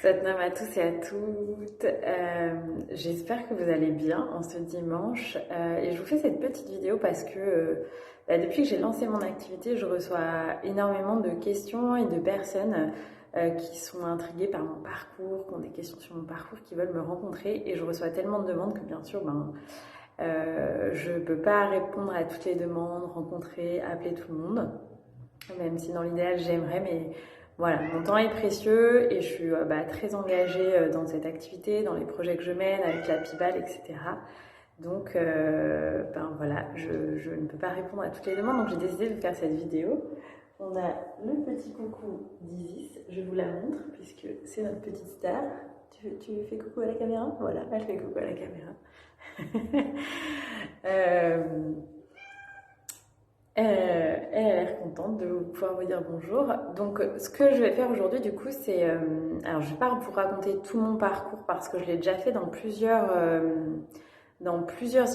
Satnam à tous et à toutes. J'espère que vous allez bien en ce dimanche. Et je vous fais cette petite vidéo parce que depuis que j'ai lancé mon activité, je reçois énormément de questions et de personnes qui sont intriguées par mon parcours, qui ont des questions sur mon parcours, qui veulent me rencontrer. Et je reçois tellement de demandes que bien sûr, je ne peux pas répondre à toutes les demandes, rencontrer, appeler tout le monde. Même si dans l'idéal j'aimerais, mais voilà, mon temps est précieux et je suis très engagée dans cette activité, dans les projets que je mène avec la PIBAL, etc. Donc voilà, je ne peux pas répondre à toutes les demandes, donc j'ai décidé de faire cette vidéo. On a le petit coucou d'Isis, je vous la montre puisque c'est notre petite star. Tu fais coucou à la caméra? Voilà, elle fait coucou à la caméra. Elle a l'air contente de pouvoir vous dire bonjour. Donc, ce que je vais faire aujourd'hui, du coup, c'est... alors, je ne vais pas vous raconter tout mon parcours parce que je l'ai déjà fait dans plusieurs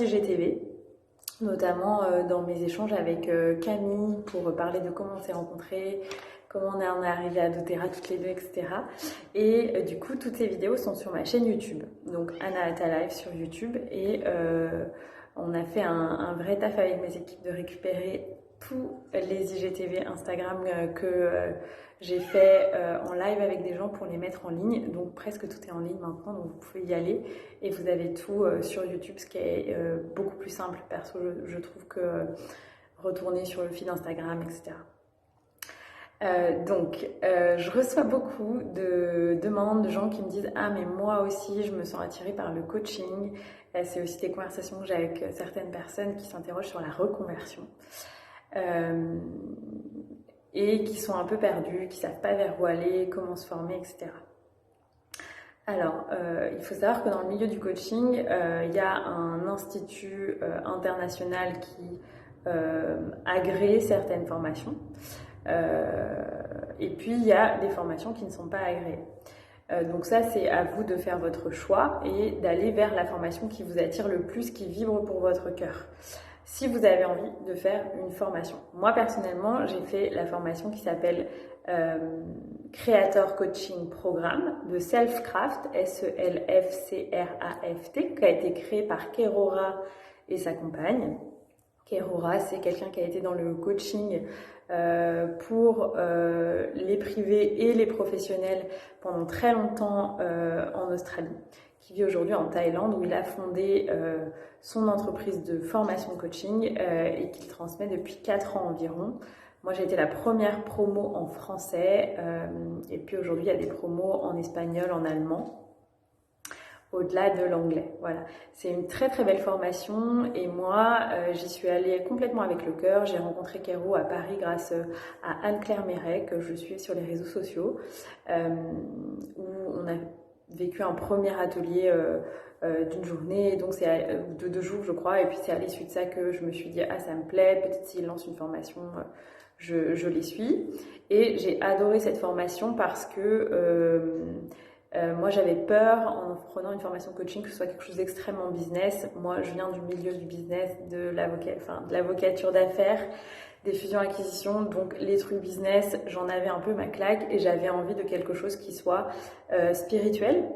IGTV, notamment dans mes échanges avec Camille pour parler de comment on s'est rencontrés, comment on est arrivé à doTERRA toutes les deux, etc. Et du coup, toutes ces vidéos sont sur ma chaîne YouTube. Donc, Anahata Live sur YouTube. Et on a fait un vrai taf avec mes équipes de récupérer tous les IGTV Instagram que j'ai fait en live avec des gens pour les mettre en ligne. Donc presque tout est en ligne maintenant, donc vous pouvez y aller. Et vous avez tout sur YouTube, ce qui est beaucoup plus simple. Perso, je trouve que retourner sur le feed Instagram, etc. Je reçois beaucoup de demandes de gens qui me disent « Ah, mais moi aussi, je me sens attirée par le coaching. » C'est aussi des conversations que j'ai avec certaines personnes qui s'interrogent sur la reconversion et qui sont un peu perdues, qui ne savent pas vers où aller, comment se former, etc. Alors, il faut savoir que dans le milieu du coaching, il y a un institut international qui agrée certaines formations. Et puis, il y a des formations qui ne sont pas agréées. Donc ça, c'est à vous de faire votre choix et d'aller vers la formation qui vous attire le plus, qui vibre pour votre cœur. Si vous avez envie de faire une formation. Moi, personnellement, j'ai fait la formation qui s'appelle Creator Coaching Programme de Selfcraft, Selfcraft, qui a été créé par Kerora et sa compagne. Kerora, c'est quelqu'un qui a été dans le coaching pour les privés et les professionnels pendant très longtemps en Australie, qui vit aujourd'hui en Thaïlande où il a fondé son entreprise de formation coaching et qu'il transmet depuis 4 ans environ. Moi, j'ai été la première promo en français et puis aujourd'hui, il y a des promos en espagnol, en allemand, au-delà de l'anglais. Voilà, c'est une très très belle formation et moi j'y suis allée complètement avec le cœur. J'ai rencontré Kero à Paris grâce à Anne-Claire Méret que je suis sur les réseaux sociaux où on a vécu un premier atelier d'une journée, donc c'est de 2 jours je crois, et puis c'est à l'issue de ça que je me suis dit ah ça me plaît, peut-être s'il lance une formation je les suis, et j'ai adoré cette formation parce que moi, j'avais peur en prenant une formation coaching que ce soit quelque chose d'extrêmement business. Moi, je viens du milieu du business, de l'avocature d'affaires, des fusions-acquisitions. Donc, les trucs business, j'en avais un peu ma claque et j'avais envie de quelque chose qui soit spirituel.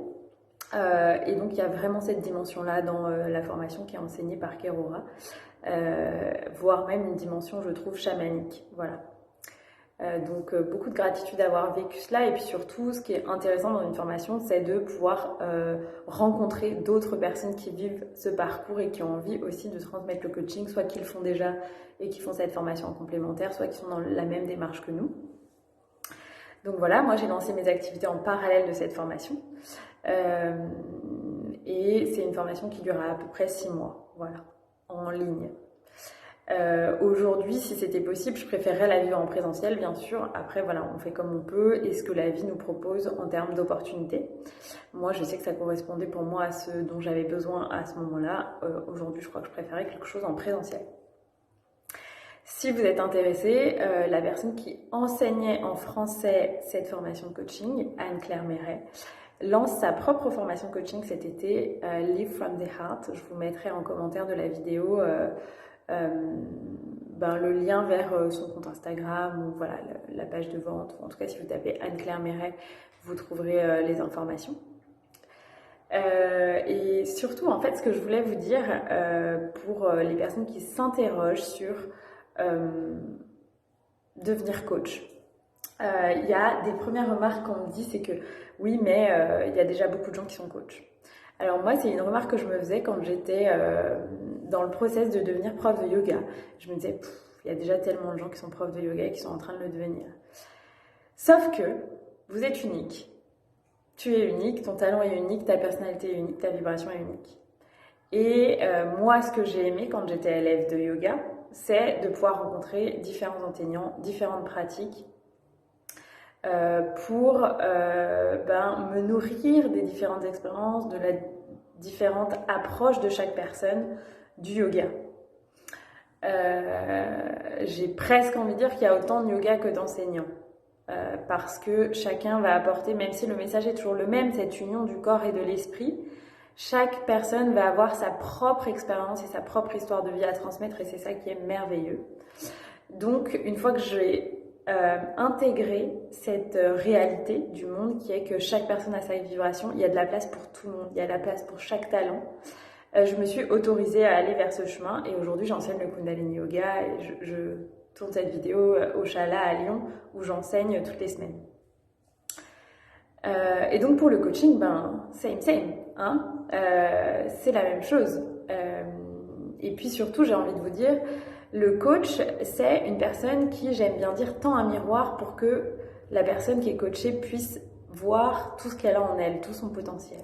Et donc, il y a vraiment cette dimension-là dans la formation qui est enseignée par Kerora, voire même une dimension, je trouve, chamanique. Voilà. Donc beaucoup de gratitude d'avoir vécu cela, et puis surtout ce qui est intéressant dans une formation, c'est de pouvoir rencontrer d'autres personnes qui vivent ce parcours et qui ont envie aussi de transmettre le coaching, soit qu'ils le font déjà et qui font cette formation en complémentaire, soit qui sont dans la même démarche que nous. Donc voilà, moi j'ai lancé mes activités en parallèle de cette formation et c'est une formation qui durera à peu près 6 mois, voilà, en ligne. Aujourd'hui, si c'était possible, je préférerais la vivre en présentiel, bien sûr. Après, voilà, on fait comme on peut et ce que la vie nous propose en termes d'opportunités. Moi, je sais que ça correspondait pour moi à ce dont j'avais besoin à ce moment-là. Aujourd'hui, je crois que je préférais quelque chose en présentiel. Si vous êtes intéressé, la personne qui enseignait en français cette formation de coaching, Anne-Claire Méret, lance sa propre formation coaching cet été, Live from the Heart. Je vous mettrai en commentaire de la vidéo le lien vers son compte Instagram ou voilà, la page de vente. En tout cas, si vous tapez Anne-Claire Méret, vous trouverez les informations. Et surtout, en fait, ce que je voulais vous dire pour les personnes qui s'interrogent sur devenir coach. Il y a des premières remarques qu'on me dit, c'est que oui, mais il y a déjà beaucoup de gens qui sont coachs. Alors moi, c'est une remarque que je me faisais quand j'étais dans le process de devenir prof de yoga. Je me disais, il y a déjà tellement de gens qui sont profs de yoga et qui sont en train de le devenir. Sauf que vous êtes unique. Tu es unique, ton talent est unique, ta personnalité est unique, ta vibration est unique. Et moi, ce que j'ai aimé quand j'étais élève de yoga, c'est de pouvoir rencontrer différents enseignants, différentes pratiques, pour me nourrir des différentes expériences, de la différente approche de chaque personne du yoga. J'ai presque envie de dire qu'il y a autant de yoga que d'enseignants. Parce que chacun va apporter, même si le message est toujours le même, cette union du corps et de l'esprit, chaque personne va avoir sa propre expérience et sa propre histoire de vie à transmettre, et c'est ça qui est merveilleux. Donc, une fois que j'ai intégré cette réalité du monde qui est que chaque personne a sa vibration, il y a de la place pour tout le monde, il y a de la place pour chaque talent, je me suis autorisée à aller vers ce chemin, et aujourd'hui j'enseigne le Kundalini Yoga et je tourne cette vidéo au Chala à Lyon où j'enseigne toutes les semaines. Et donc pour le coaching, same, hein, c'est la même chose. Et puis surtout, j'ai envie de vous dire, le coach, c'est une personne qui, j'aime bien dire, tend un miroir pour que la personne qui est coachée puisse voir tout ce qu'elle a en elle, tout son potentiel.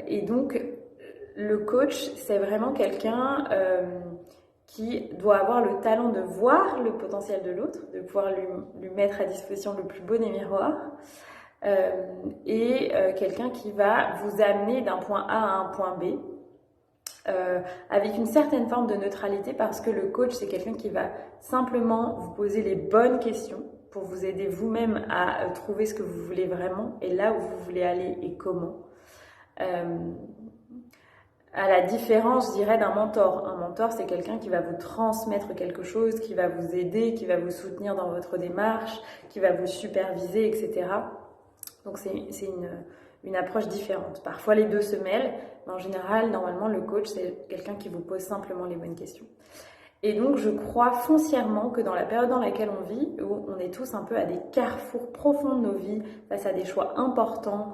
Et donc, le coach, c'est vraiment quelqu'un qui doit avoir le talent de voir le potentiel de l'autre, de pouvoir lui mettre à disposition le plus beau des miroirs, et quelqu'un qui va vous amener d'un point A à un point B, avec une certaine forme de neutralité, parce que le coach, c'est quelqu'un qui va simplement vous poser les bonnes questions pour vous aider vous-même à trouver ce que vous voulez vraiment et là où vous voulez aller et comment. À la différence, je dirais, d'un mentor. Un mentor, c'est quelqu'un qui va vous transmettre quelque chose, qui va vous aider, qui va vous soutenir dans votre démarche, qui va vous superviser, etc. Donc c'est une approche différente. Parfois les deux se mêlent, mais en général, normalement, le coach, c'est quelqu'un qui vous pose simplement les bonnes questions. Et donc, je crois foncièrement que dans la période dans laquelle on vit, où on est tous un peu à des carrefours profonds de nos vies, face à des choix importants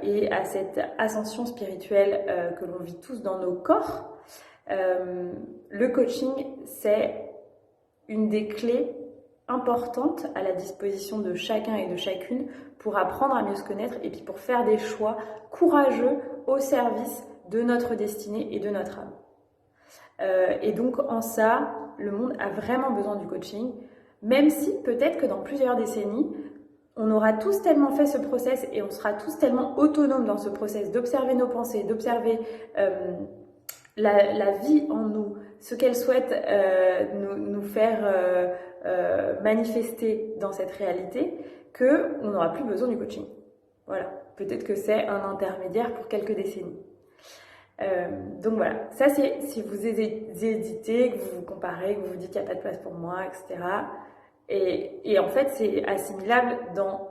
et à cette ascension spirituelle que l'on vit tous dans nos corps, le coaching, c'est une des clés importantes à la disposition de chacun et de chacune pour apprendre à mieux se connaître et puis pour faire des choix courageux au service de notre destinée et de notre âme. Et donc en ça, le monde a vraiment besoin du coaching, même si peut-être que dans plusieurs décennies, on aura tous tellement fait ce process et on sera tous tellement autonomes dans ce process d'observer nos pensées, d'observer la vie en nous, ce qu'elle souhaite nous faire manifester dans cette réalité, qu'on n'aura plus besoin du coaching. Voilà, peut-être que c'est un intermédiaire pour quelques décennies. Donc voilà, ça c'est si vous hésitez, que vous vous comparez, que vous vous dites qu'il n'y a pas de place pour moi, etc. Et en fait, c'est assimilable dans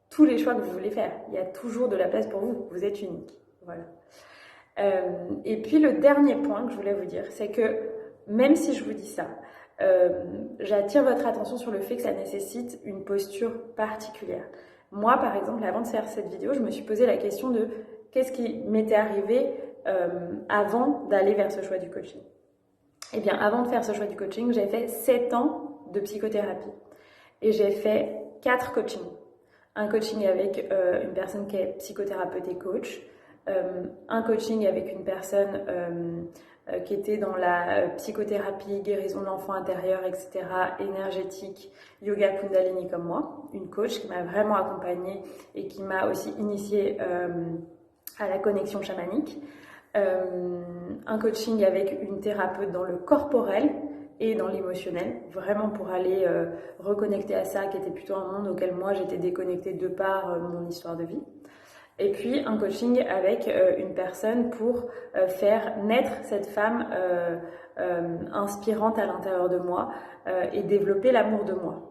tous les choix que vous voulez faire. Il y a toujours de la place pour vous, vous êtes unique. Voilà. Et puis le dernier point que je voulais vous dire, c'est que même si je vous dis ça, j'attire votre attention sur le fait que ça nécessite une posture particulière. Moi, par exemple, avant de faire cette vidéo, je me suis posé la question de qu'est-ce qui m'était arrivé avant d'aller vers ce choix du coaching. Eh bien, avant de faire ce choix du coaching, j'ai fait 7 ans de psychothérapie. Et j'ai fait 4 coachings. Un coaching avec une personne qui est psychothérapeute et coach. Un coaching avec une personne qui était dans la psychothérapie, guérison de l'enfant intérieur, etc., énergétique, yoga kundalini comme moi. Une coach qui m'a vraiment accompagnée et qui m'a aussi initiée à la connexion chamanique. Un coaching avec une thérapeute dans le corporel et dans l'émotionnel, vraiment pour aller reconnecter à ça, qui était plutôt un monde auquel moi j'étais déconnectée de par mon histoire de vie. Et puis un coaching avec une personne pour faire naître cette femme inspirante à l'intérieur de moi et développer l'amour de moi.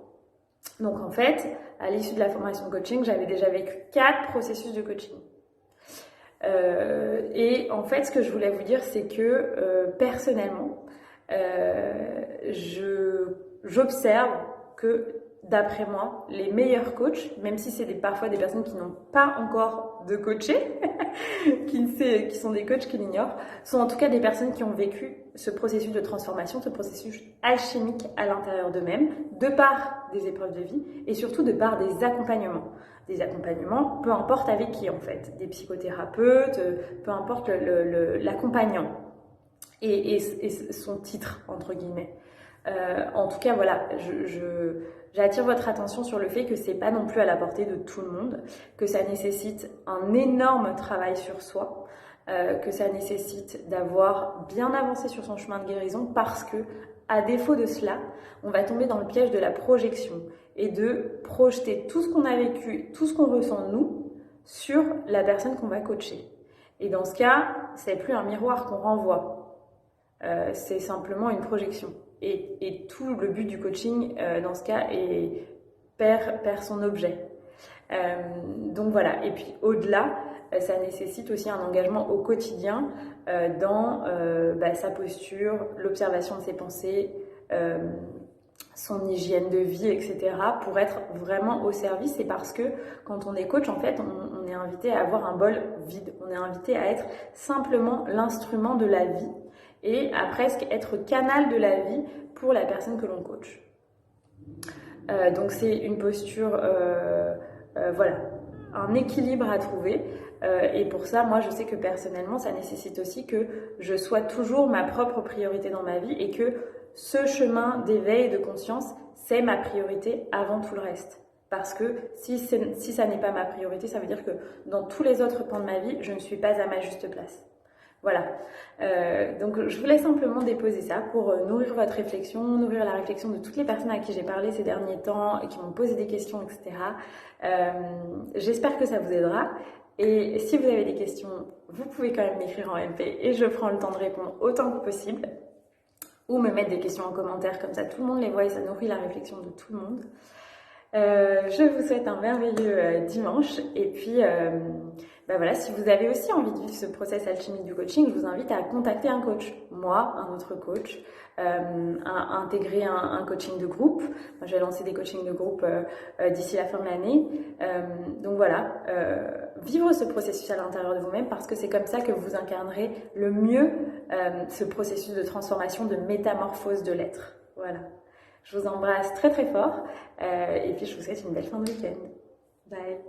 Donc en fait, à l'issue de la formation de coaching, j'avais déjà vécu 4 processus de coaching. Et en fait, ce que je voulais vous dire, c'est que personnellement, j'observe que d'après moi, les meilleurs coachs, même si c'est parfois des personnes qui n'ont pas encore de coaché, qui sont des coachs qui l'ignorent, sont en tout cas des personnes qui ont vécu ce processus de transformation, ce processus alchimique à l'intérieur d'eux-mêmes, de par des épreuves de vie et surtout de par des accompagnements. Des accompagnements, peu importe avec qui en fait, des psychothérapeutes, peu importe l'accompagnant et son titre entre guillemets. En tout cas, voilà, j'attire votre attention sur le fait que c'est pas non plus à la portée de tout le monde, que ça nécessite un énorme travail sur soi, que ça nécessite d'avoir bien avancé sur son chemin de guérison parce que, à défaut de cela, on va tomber dans le piège de la projection et de projeter tout ce qu'on a vécu, tout ce qu'on ressent nous, sur la personne qu'on va coacher. Et dans ce cas, c'est plus un miroir qu'on renvoie, c'est simplement une projection. Et tout le but du coaching, dans ce cas, perd son objet. Donc voilà, et puis au-delà, ça nécessite aussi un engagement au quotidien dans sa posture, l'observation de ses pensées, son hygiène de vie, etc. pour être vraiment au service. Et parce que quand on est coach, en fait, on est invité à avoir un bol vide, on est invité à être simplement l'instrument de la vie et à presque être canal de la vie pour la personne que l'on coach. Donc c'est une posture, voilà, un équilibre à trouver. Et pour ça, moi, je sais que personnellement, ça nécessite aussi que je sois toujours ma propre priorité dans ma vie et que ce chemin d'éveil et de conscience, c'est ma priorité avant tout le reste. Parce que si ça n'est pas ma priorité, ça veut dire que dans tous les autres pans de ma vie, je ne suis pas à ma juste place. Voilà, donc je voulais simplement déposer ça pour nourrir votre réflexion, nourrir la réflexion de toutes les personnes à qui j'ai parlé ces derniers temps et qui m'ont posé des questions, etc. J'espère que ça vous aidera. Et si vous avez des questions, vous pouvez quand même m'écrire en MP et je prends le temps de répondre autant que possible. Ou me mettre des questions en commentaire, comme ça tout le monde les voit et ça nourrit la réflexion de tout le monde. Je vous souhaite un merveilleux dimanche et puis voilà, si vous avez aussi envie de vivre ce process alchimique du coaching, je vous invite à contacter un coach, moi, un autre coach, à intégrer un coaching de groupe. Moi, je vais lancer des coachings de groupe d'ici la fin de l'année. Donc voilà, vivre ce processus à l'intérieur de vous-même parce que c'est comme ça que vous incarnerez le mieux ce processus de transformation, de métamorphose de l'être. Voilà. Je vous embrasse très très fort et puis je vous souhaite une belle fin de week-end. Bye.